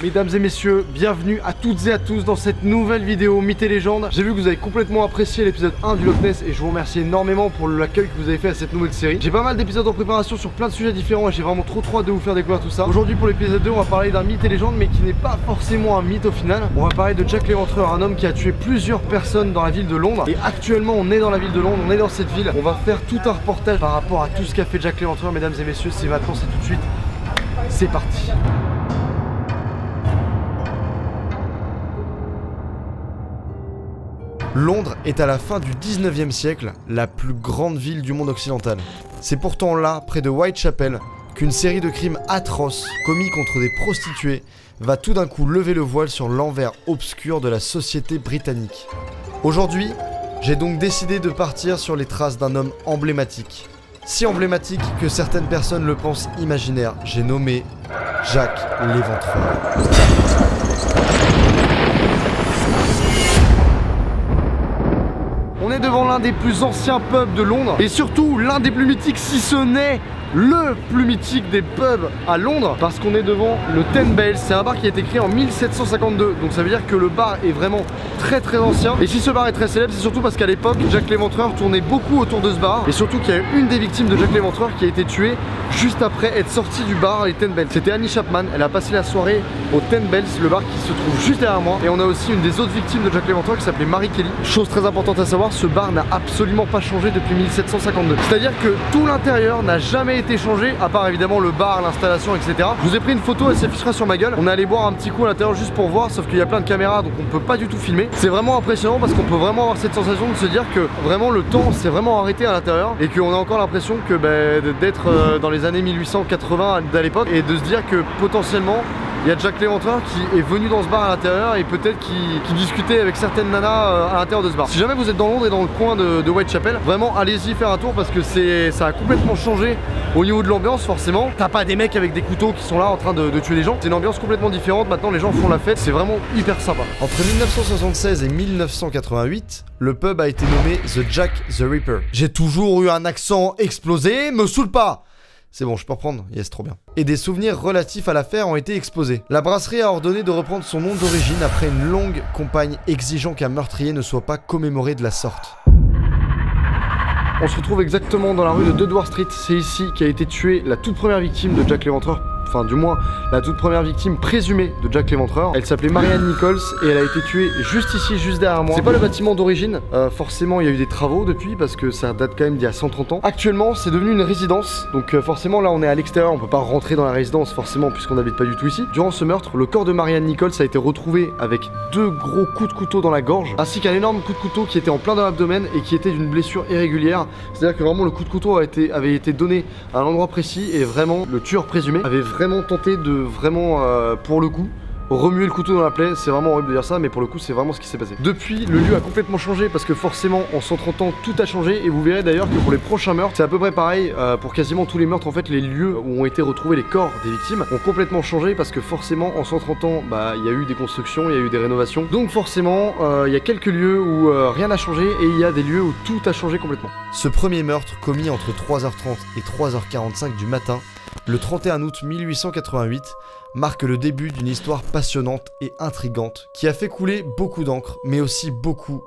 Mesdames et messieurs, bienvenue à toutes et à tous dans cette nouvelle vidéo Mythes et Légendes. J'ai vu que vous avez complètement apprécié l'épisode 1 du Loch Ness et je vous remercie énormément pour l'accueil que vous avez fait à cette nouvelle série. J'ai pas mal d'épisodes en préparation sur plein de sujets différents et j'ai vraiment trop hâte de vous faire découvrir tout ça. Aujourd'hui pour l'épisode 2, on va parler d'un mythe et légende mais qui n'est pas forcément un mythe au final. On va parler de Jack l'Éventreur, un homme qui a tué plusieurs personnes dans la ville de Londres. Et actuellement on est dans la ville de Londres, on est dans cette ville. On va faire tout un reportage par rapport à tout ce qu'a fait Jack l'Éventreur, mesdames et messieurs. C'est maintenant, c'est tout de suite. C'est parti. Londres est à la fin du 19e siècle la plus grande ville du monde occidental. C'est pourtant là, près de Whitechapel, qu'une série de crimes atroces commis contre des prostituées va tout d'un coup lever le voile sur l'envers obscur de la société britannique. Aujourd'hui, j'ai donc décidé de partir sur les traces d'un homme emblématique. Si emblématique que certaines personnes le pensent imaginaire, j'ai nommé Jack l'Éventreur. On est devant l'un des plus anciens pubs de Londres et surtout l'un des plus mythiques, si ce n'est le plus mythique des pubs à Londres, parce qu'on est devant le Ten Bells. C'est un bar qui a été créé en 1752, donc ça veut dire que le bar est vraiment très ancien. Et si ce bar est très célèbre, c'est surtout parce qu'à l'époque Jack l'Éventreur tournait beaucoup autour de ce bar, et surtout qu'il y a eu une des victimes de Jack l'Éventreur qui a été tuée juste après être sortie du bar, les Ten Bells. C'était Annie Chapman, elle a passé la soirée au Ten Bells, le bar qui se trouve juste derrière moi. Et on a aussi une des autres victimes de Jack l'Éventreur qui s'appelait Mary Kelly. Chose très importante à savoir, ce bar n'a absolument pas changé depuis 1752. C'est-à-dire que tout l'intérieur n'a jamais été changé, à part évidemment le bar, l'installation, etc. Je vous ai pris une photo, elle s'affichera sur ma gueule. On est allé boire un petit coup à l'intérieur juste pour voir, sauf qu'il y a plein de caméras donc on peut pas du tout filmer. C'est vraiment impressionnant parce qu'on peut vraiment avoir cette sensation de se dire que vraiment le temps s'est vraiment arrêté à l'intérieur et qu'on a encore l'impression que d'être dans les années 1880 à l'époque, et de se dire que potentiellement il y a Jack l'Éventreur qui est venu dans ce bar à l'intérieur et peut-être qui discutait avec certaines nanas à l'intérieur de ce bar. Si jamais vous êtes dans Londres et dans le coin de Whitechapel, vraiment allez-y faire un tour parce que ça a complètement changé au niveau de l'ambiance. Forcément, t'as pas des mecs avec des couteaux qui sont là en train de tuer des gens. C'est une ambiance complètement différente. Maintenant les gens font la fête, c'est vraiment hyper sympa. Entre 1976 et 1988, le pub a été nommé The Jack the Ripper. J'ai toujours eu un accent explosé, me saoule pas. C'est bon, je peux reprendre, yes, trop bien. Et des souvenirs relatifs à l'affaire ont été exposés. La brasserie a ordonné de reprendre son nom d'origine après une longue campagne exigeant qu'un meurtrier ne soit pas commémoré de la sorte. On se retrouve exactement dans la rue de Dedwar Street. C'est ici qu'a été tuée la toute première victime de Jack l'Éventreur. Enfin du moins la toute première victime présumée de Jack l'Éventreur. Elle s'appelait Marianne Nichols et elle a été tuée juste ici, juste derrière moi. C'est pas le bâtiment d'origine, forcément il y a eu des travaux depuis parce que ça date quand même d'il y a 130 ans. Actuellement c'est devenu une résidence, donc forcément là on est à l'extérieur, on peut pas rentrer dans la résidence forcément puisqu'on n'habite pas du tout ici. Durant ce meurtre, le corps de Marianne Nichols a été retrouvé avec 2 gros coups de couteau dans la gorge, ainsi qu'un énorme coup de couteau qui était en plein dans l'abdomen et qui était d'une blessure irrégulière. C'est-à-dire que vraiment le coup de couteau avait été donné à un endroit précis et vraiment le tueur présumé avait vraiment tenté de pour le coup remuer le couteau dans la plaie. C'est vraiment horrible de dire ça, mais pour le coup c'est vraiment ce qui s'est passé. Depuis, le lieu a complètement changé parce que forcément en 130 ans tout a changé, et vous verrez d'ailleurs que pour les prochains meurtres c'est à peu près pareil. Pour quasiment tous les meurtres en fait, les lieux où ont été retrouvés les corps des victimes ont complètement changé parce que forcément en 130 ans il y a eu des constructions, il y a eu des rénovations, donc forcément il y a quelques lieux où rien n'a changé et il y a des lieux où tout a changé complètement. Ce premier meurtre commis entre 3h30 et 3h45 du matin le 31 août 1888 marque le début d'une histoire passionnante et intrigante qui a fait couler beaucoup d'encre, mais aussi beaucoup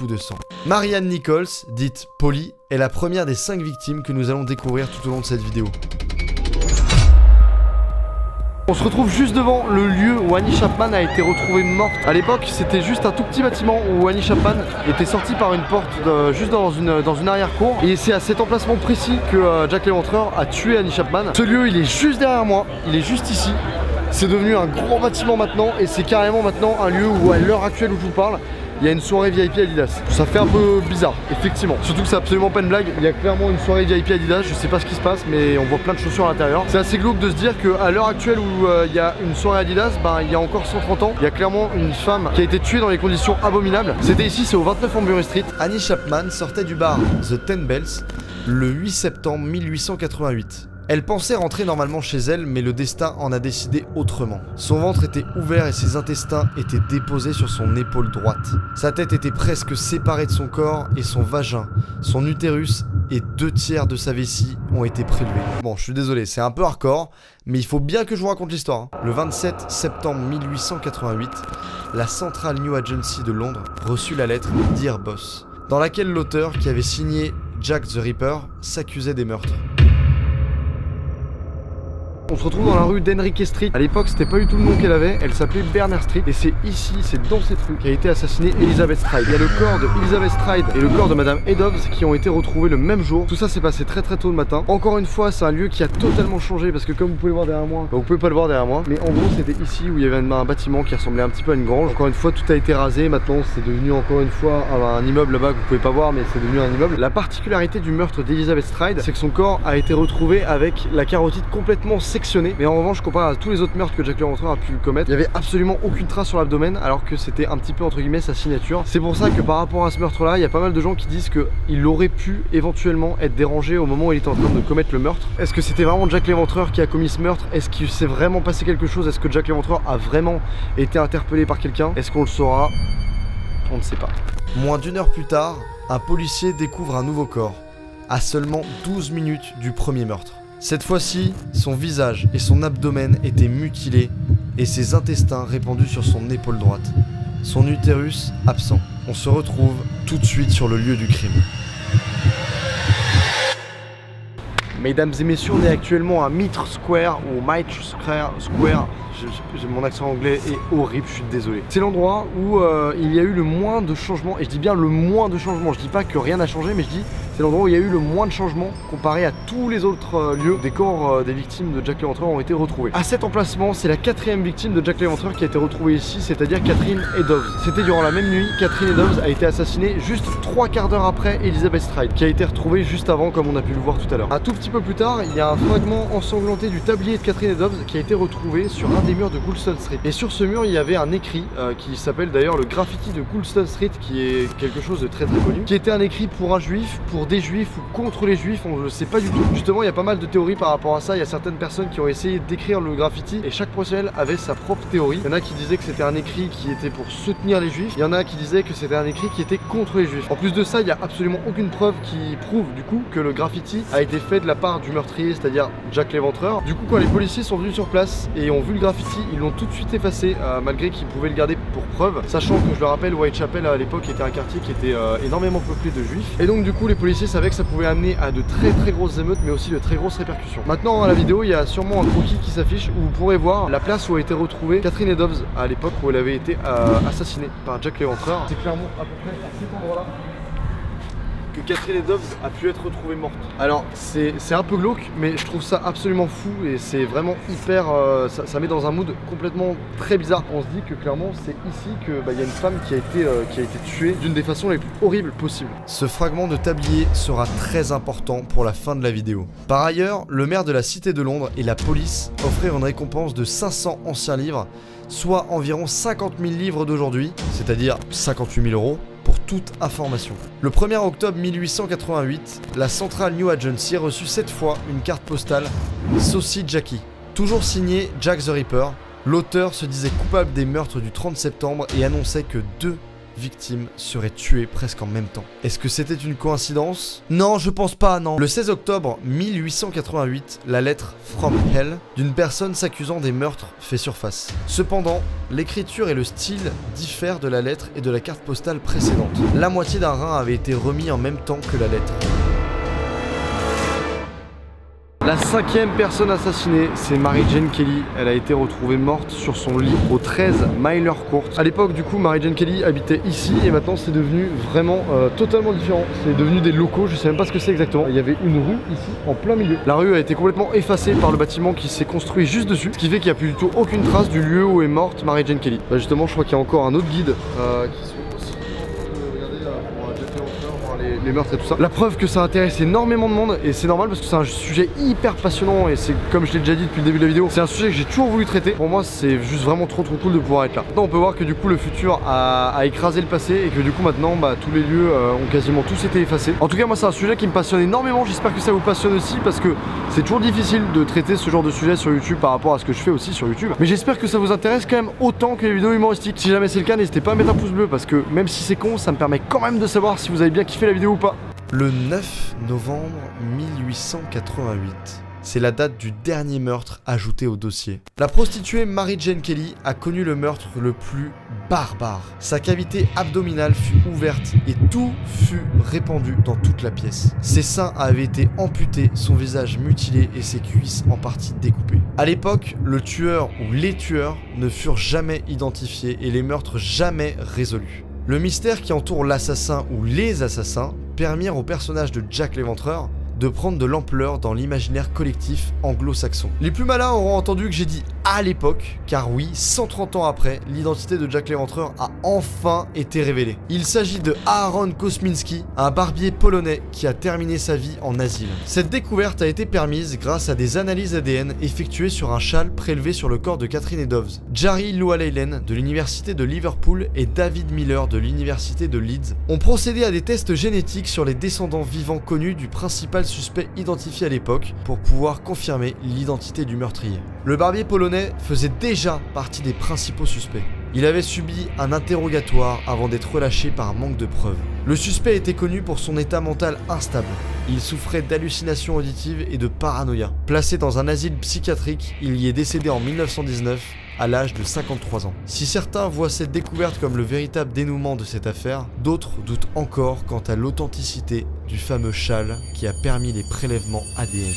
de sang. Marianne Nichols, dite Polly, est la première des 5 victimes que nous allons découvrir tout au long de cette vidéo. On se retrouve juste devant le lieu où Annie Chapman a été retrouvée morte. À l'époque, c'était juste un tout petit bâtiment où Annie Chapman était sortie par une porte juste dans une arrière-cour. Et c'est à cet emplacement précis que Jack l'Éventreur a tué Annie Chapman. Ce lieu, il est juste derrière moi, il est juste ici. C'est devenu un gros bâtiment maintenant et c'est carrément maintenant un lieu où à l'heure actuelle où je vous parle, il y a une soirée VIP Adidas. Ça fait un peu bizarre, effectivement. Surtout que c'est absolument pas une blague. Il y a clairement une soirée VIP Adidas. Je sais pas ce qui se passe, mais on voit plein de chaussures à l'intérieur. C'est assez glauque de se dire qu'à l'heure actuelle où il y a une soirée Adidas, il y a encore 130 ans, il y a clairement une femme qui a été tuée dans des conditions abominables. C'était ici, c'est au 29 Ambury Street. Annie Chapman sortait du bar The Ten Bells le 8 septembre 1888. Elle pensait rentrer normalement chez elle, mais le destin en a décidé autrement. Son ventre était ouvert et ses intestins étaient déposés sur son épaule droite. Sa tête était presque séparée de son corps et son vagin, son utérus et 2/3 de sa vessie ont été prélevés. Bon, je suis désolé, c'est un peu hardcore, mais il faut bien que je vous raconte l'histoire. Le 27 septembre 1888, la Central New Agency de Londres reçut la lettre Dear Boss, dans laquelle l'auteur, qui avait signé Jack the Ripper, s'accusait des meurtres. On se retrouve dans la rue d'Henrique Street. À l'époque, c'était pas du tout le nom qu'elle avait. Elle s'appelait Bernard Street. Et c'est ici, c'est dans cette rue qu'a été assassinée Elizabeth Stride. Il y a le corps de Elizabeth Stride et le corps de Madame Eddowes qui ont été retrouvés le même jour. Tout ça s'est passé très tôt le matin. Encore une fois, c'est un lieu qui a totalement changé parce que comme vous pouvez voir derrière moi, vous pouvez pas le voir derrière moi, mais en gros, c'était ici où il y avait un bâtiment qui ressemblait un petit peu à une grange. Encore une fois, tout a été rasé. Maintenant, c'est devenu encore une fois un immeuble là-bas que vous pouvez pas voir, mais c'est devenu un immeuble. La particularité du meurtre d'Elizabeth Stride, c'est que son corps a été retrouvé avec la carotide complètement sectionnée. Mais en revanche, comparé à tous les autres meurtres que Jack l'Éventreur a pu commettre, il n'y avait absolument aucune trace sur l'abdomen, alors que c'était un petit peu entre guillemets sa signature. C'est pour ça que par rapport à ce meurtre là, il y a pas mal de gens qui disent qu'il aurait pu éventuellement être dérangé au moment où il était en train de commettre le meurtre. Est-ce que c'était vraiment Jack l'Éventreur qui a commis ce meurtre? Est-ce qu'il s'est vraiment passé quelque chose? Est-ce que Jack l'Éventreur a vraiment été interpellé par quelqu'un? Est-ce qu'on le saura? On ne sait pas. Moins d'1 heure plus tard, un policier découvre un nouveau corps, à seulement 12 minutes du premier meurtre. Cette fois-ci, son visage et son abdomen étaient mutilés et ses intestins répandus sur son épaule droite. Son utérus absent. On se retrouve tout de suite sur le lieu du crime. Mesdames et messieurs, on est actuellement à Mitre Square ou Mitre Square. Mon accent anglais est horrible, je suis désolé. C'est l'endroit où il y a eu le moins de changements, et je dis bien le moins de changements. Je dis pas que rien n'a changé, mais je dis c'est l'endroit où il y a eu le moins de changements comparé à tous les autres lieux. Des corps des victimes de Jack l'Éventreur ont été retrouvés. À cet emplacement, c'est la 4e victime de Jack l'Éventreur qui a été retrouvée ici, c'est-à-dire Catherine Eddowes. C'était durant la même nuit. Catherine Eddowes a été assassinée juste 3/4 d'heure après Elizabeth Stride, qui a été retrouvée juste avant, comme on a pu le voir tout à l'heure. Un tout petit peu plus tard, il y a un fragment ensanglanté du tablier de Catherine Eddowes qui a été retrouvé sur un des murs de Goulston Street. Et sur ce mur, il y avait un écrit qui s'appelle d'ailleurs le graffiti de Goulston Street, qui est quelque chose de très connu, qui était un écrit pour un juif, pour des juifs ou contre les juifs, on ne le sait pas du tout. Justement, il y a pas mal de théories par rapport à ça. Il y a certaines personnes qui ont essayé d'écrire le graffiti et chaque professionnel avait sa propre théorie. Il y en a qui disaient que c'était un écrit qui était pour soutenir les juifs, il y en a qui disaient que c'était un écrit qui était contre les juifs. En plus de ça, il n'y a absolument aucune preuve qui prouve du coup que le graffiti a été fait de la part du meurtrier, c'est-à-dire Jack l'Éventreur. Du coup, quand les policiers sont venus sur place et ont vu le graffiti, ils l'ont tout de suite effacé, malgré qu'ils pouvaient le garder pour preuve, sachant que je le rappelle, Whitechapel à l'époque était un quartier qui était énormément peuplé de juifs. Et donc du coup, les policiers savaient que ça pouvait amener à de très grosses émeutes, mais aussi de très grosses répercussions. Maintenant, dans la vidéo, il y a sûrement un croquis qui s'affiche où vous pourrez voir la place où a été retrouvée Catherine Eddowes à l'époque où elle avait été assassinée par Jack l'Éventreur. C'est clairement à peu près à cet endroit-là que Catherine Eddowes a pu être retrouvée morte. Alors c'est un peu glauque, mais je trouve ça absolument fou et c'est vraiment hyper, ça met dans un mood complètement très bizarre. On se dit que clairement c'est ici que y a une femme qui a été tuée d'une des façons les plus horribles possibles. Ce fragment de tablier sera très important pour la fin de la vidéo. Par ailleurs, le maire de la Cité de Londres et la police offrirent une récompense de 500 anciens livres, soit environ 50 000 livres d'aujourd'hui, c'est-à-dire 58 000 €, pour toute information. Le 1er octobre 1888, la Central New Agency reçut cette fois une carte postale Saucy Jackie. Toujours signé Jack the Ripper, l'auteur se disait coupable des meurtres du 30 septembre et annonçait que 2 victimes seraient tuées presque en même temps. Est-ce que c'était une coïncidence? Non, je pense pas, non. Le 16 octobre 1888, la lettre From Hell d'une personne s'accusant des meurtres fait surface. Cependant, l'écriture et le style diffèrent de la lettre et de la carte postale précédente. La moitié d'un rein avait été remis en même temps que la lettre. La 5e personne assassinée, c'est Mary Jane Kelly. Elle a été retrouvée morte sur son lit au 13 Myler Court. À l'époque, du coup, Mary Jane Kelly habitait ici et maintenant c'est devenu vraiment totalement différent. C'est devenu des locaux, je sais même pas ce que c'est exactement. Il y avait une rue ici en plein milieu. La rue a été complètement effacée par le bâtiment qui s'est construit juste dessus, ce qui fait qu'il n'y a plus du tout aucune trace du lieu où est morte Mary Jane Kelly. Justement, je crois qu'il y a encore un autre guide qui sont aussi regarder pour Jack l'Éventreur, voir les les meurtres et tout ça. La preuve que ça intéresse énormément de monde et c'est normal parce que c'est un sujet hyper passionnant et c'est comme je l'ai déjà dit depuis le début de la vidéo, c'est un sujet que j'ai toujours voulu traiter. Pour moi c'est juste vraiment trop cool de pouvoir être là. Maintenant on peut voir que du coup le futur a écrasé le passé et que du coup maintenant bah, tous les lieux ont quasiment tous été effacés. En tout cas moi c'est un sujet qui me passionne énormément, j'espère que ça vous passionne aussi parce que c'est toujours difficile de traiter ce genre de sujet sur YouTube par rapport à ce que je fais aussi sur YouTube. Mais j'espère que ça vous intéresse quand même autant que les vidéos humoristiques. Si jamais c'est le cas, n'hésitez pas à mettre un pouce bleu parce que même si c'est con, ça me permet quand même de savoir si vous avez bien kiffé la vidéo ou pas. Le 9 novembre 1888. C'est la date du dernier meurtre ajouté au dossier. La prostituée Mary Jane Kelly a connu le meurtre le plus barbare. Sa cavité abdominale fut ouverte et tout fut répandu dans toute la pièce. Ses seins avaient été amputés, son visage mutilé et ses cuisses en partie découpées. À l'époque, le tueur ou les tueurs ne furent jamais identifiés et les meurtres jamais résolus. Le mystère qui entoure l'assassin ou les assassins permirent au personnage de Jack l'Éventreur de prendre de l'ampleur dans l'imaginaire collectif anglo-saxon. Les plus malins auront entendu que j'ai dit à l'époque, car oui, 130 ans après, l'identité de Jack l'Éventreur a enfin été révélée. Il s'agit de Aaron Kosminski, un barbier polonais qui a terminé sa vie en asile. Cette découverte a été permise grâce à des analyses ADN effectuées sur un châle prélevé sur le corps de Catherine Eddowes. Jerry Llewellyn de l'université de Liverpool et David Miller de l'université de Leeds ont procédé à des tests génétiques sur les descendants vivants connus du principal suspect identifié à l'époque pour pouvoir confirmer l'identité du meurtrier. Le barbier polonais faisait déjà partie des principaux suspects. Il avait subi un interrogatoire avant d'être relâché par manque de preuves. Le suspect était connu pour son état mental instable. Il souffrait d'hallucinations auditives et de paranoïa. Placé dans un asile psychiatrique, il y est décédé en 1919 à l'âge de 53 ans. Si certains voient cette découverte comme le véritable dénouement de cette affaire, d'autres doutent encore quant à l'authenticité du fameux châle qui a permis les prélèvements ADN.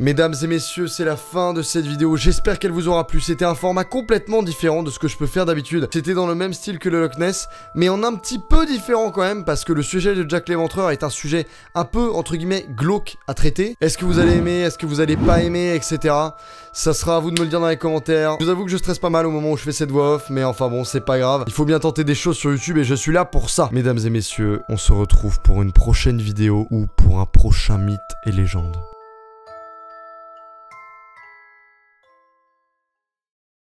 Mesdames et messieurs, c'est la fin de cette vidéo, j'espère qu'elle vous aura plu. C'était un format complètement différent de ce que je peux faire d'habitude. C'était dans le même style que le Loch Ness, mais en un petit peu différent quand même, parce que le sujet de Jack l'Éventreur est un sujet un peu, entre guillemets, glauque à traiter. Est-ce que vous allez aimer, est-ce que vous allez pas aimer, etc. Ça sera à vous de me le dire dans les commentaires. Je vous avoue que je stresse pas mal au moment où je fais cette voix off, mais enfin bon, c'est pas grave. Il faut bien tenter des choses sur YouTube et je suis là pour ça. Mesdames et messieurs, on se retrouve pour une prochaine vidéo ou pour un prochain mythe et légende.